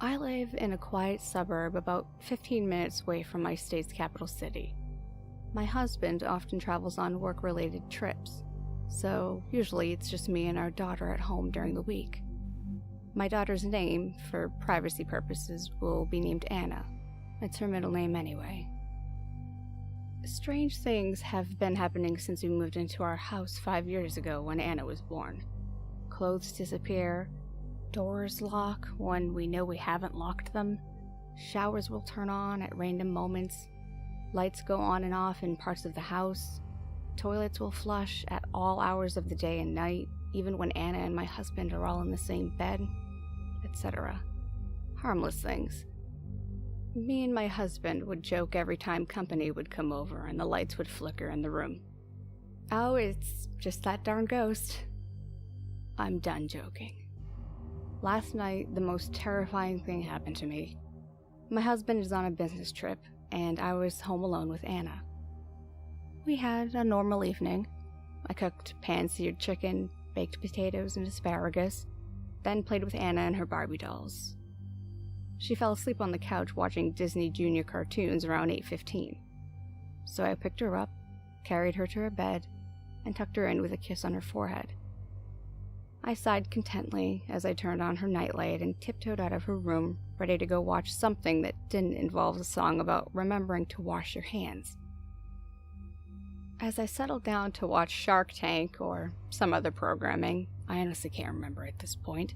I live in a quiet suburb about 15 minutes away from my state's capital city. My husband often travels on work-related trips, so usually it's just me and our daughter at home during the week. My daughter's name, for privacy purposes, will be named Anna. It's her middle name anyway. Strange things have been happening since we moved into our house 5 years ago when Anna was born. Clothes disappear, doors lock when we know we haven't locked them, showers will turn on at random moments, lights go on and off in parts of the house, toilets will flush at all hours of the day and night, even when Anna and my husband are all in the same bed, etc. Harmless things. Me and my husband would joke every time company would come over and the lights would flicker in the room. Oh, it's just that darn ghost. I'm done joking. Last night, the most terrifying thing happened to me. My husband is on a business trip, and I was home alone with Anna. We had a normal evening. I cooked pan-seared chicken, baked potatoes and asparagus, then played with Anna and her Barbie dolls. She fell asleep on the couch watching Disney Junior cartoons around 8:15. So I picked her up, carried her to her bed, and tucked her in with a kiss on her forehead. I sighed contently as I turned on her nightlight and tiptoed out of her room, ready to go watch something that didn't involve a song about remembering to wash your hands. As I settled down to watch Shark Tank or some other programming, I honestly can't remember at this point,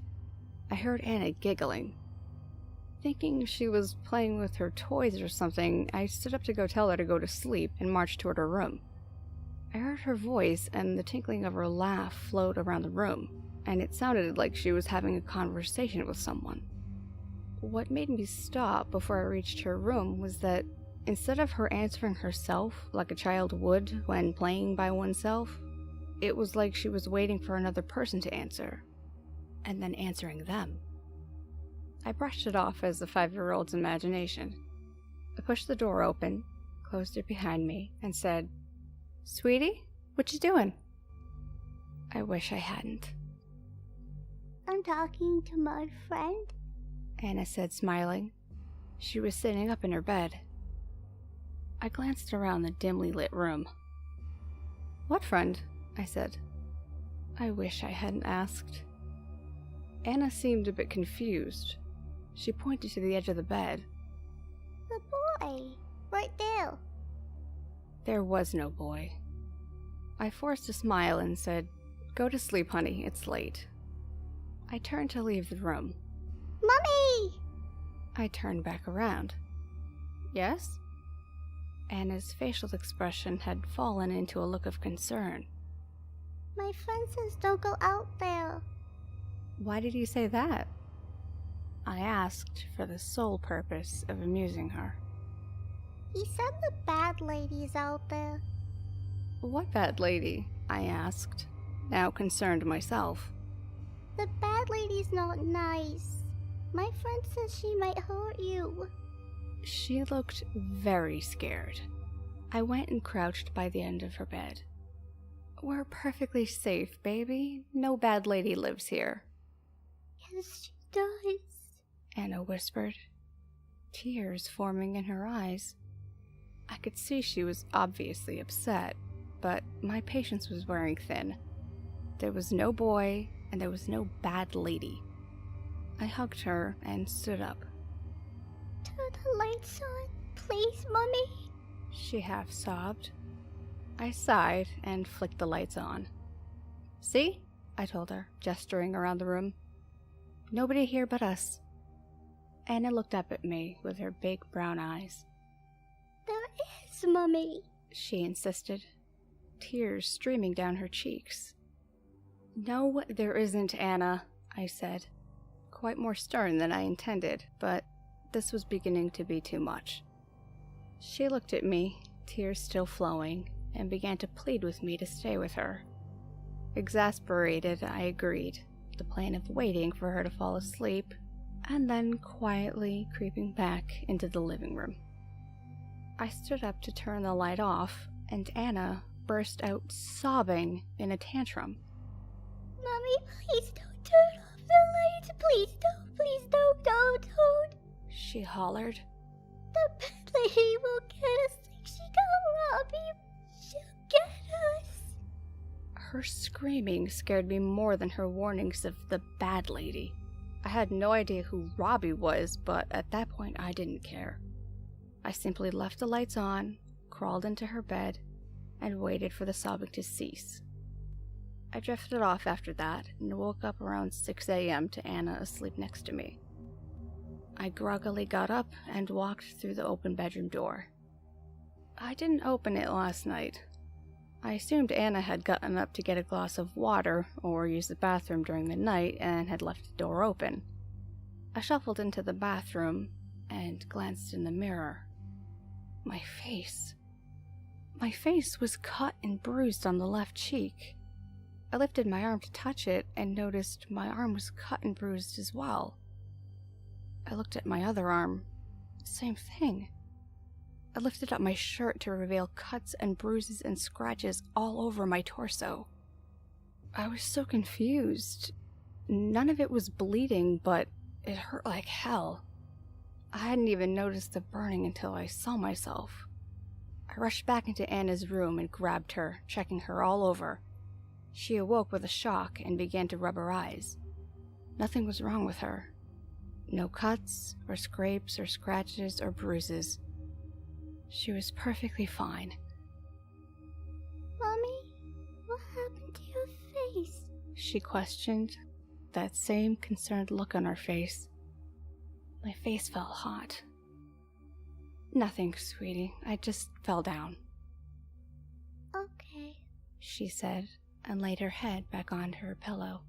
I heard Anna giggling. Thinking she was playing with her toys or something, I stood up to go tell her to go to sleep and marched toward her room. I heard her voice and the tinkling of her laugh float around the room, and it sounded like she was having a conversation with someone. What made me stop before I reached her room was that instead of her answering herself like a child would when playing by oneself, it was like she was waiting for another person to answer, and then answering them. I brushed it off as a 5-year-old's imagination. I pushed the door open, closed it behind me, and said, "Sweetie, what you doing?" I wish I hadn't. "I'm talking to my friend," Anna said, smiling. She was sitting up in her bed. I glanced around the dimly lit room. "What friend?" I said. I wish I hadn't asked. Anna seemed a bit confused. She pointed to the edge of the bed. "The boy, right there." There was no boy. I forced a smile and said, "Go to sleep, honey, it's late." I turned to leave the room. "Mommy!" I turned back around. "Yes?" Anna's facial expression had fallen into a look of concern. "My friend says don't go out there." Why did you say that? I asked for the sole purpose of amusing her. "He said the bad lady's out there." What bad lady? I asked, now concerned myself. "The bad lady's not nice. My friend says she might hurt you." She looked very scared. I went and crouched by the end of her bed. "We're perfectly safe, baby. No bad lady lives here." "Yes, she does," Anna whispered, tears forming in her eyes. I could see she was obviously upset, but my patience was wearing thin. There was no boy, and there was no bad lady. I hugged her and stood up. "Turn the lights on, please, Mommy," she half sobbed. I sighed and flicked the lights on. "See?" I told her, gesturing around the room. "Nobody here but us." Anna looked up at me with her big brown eyes. "There is, Mommy," she insisted, tears streaming down her cheeks. "No, there isn't, Anna," I said, quite more stern than I intended, but this was beginning to be too much. She looked at me, tears still flowing, and began to plead with me to stay with her. Exasperated, I agreed, the plan of waiting for her to fall asleep, and then quietly creeping back into the living room. I stood up to turn the light off, and Anna burst out sobbing in a tantrum. "Mommy, please don't turn off the light! Please don't! she hollered. The bad lady will get us like she got Robbie. She'll get us. Her screaming scared me more than her warnings of the bad lady. I had no idea who Robbie was, but at that point I didn't care. I simply left the lights on, crawled into her bed, and waited for the sobbing to cease. I drifted off after that and woke up around 6 a.m. to Anna asleep next to me. I groggily got up and walked through the open bedroom door. I didn't open it last night. I assumed Anna had gotten up to get a glass of water or use the bathroom during the night and had left the door open. I shuffled into the bathroom and glanced in the mirror. My face was cut and bruised on the left cheek. I lifted my arm to touch it and noticed my arm was cut and bruised as well. I looked at my other arm. Same thing. I lifted up my shirt to reveal cuts and bruises and scratches all over my torso. I was so confused. None of it was bleeding, but it hurt like hell. I hadn't even noticed the burning until I saw myself. I rushed back into Anna's room and grabbed her, checking her all over. She awoke with a shock and began to rub her eyes. Nothing was wrong with her. No cuts, or scrapes, or scratches, or bruises. She was perfectly fine. Mommy, what happened to your face? She questioned, that same concerned look on her face. My face felt hot. Nothing, sweetie. I just fell down. Okay, She said, and laid her head back onto her pillow.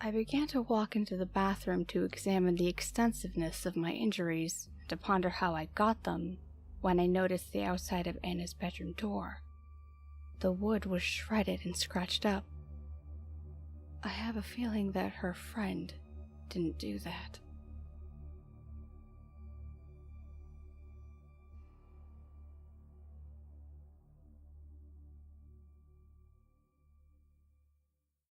I began to walk into the bathroom to examine the extensiveness of my injuries and to ponder how I got them when I noticed the outside of Anna's bedroom door. The wood was shredded and scratched up. I have a feeling that her friend didn't do that.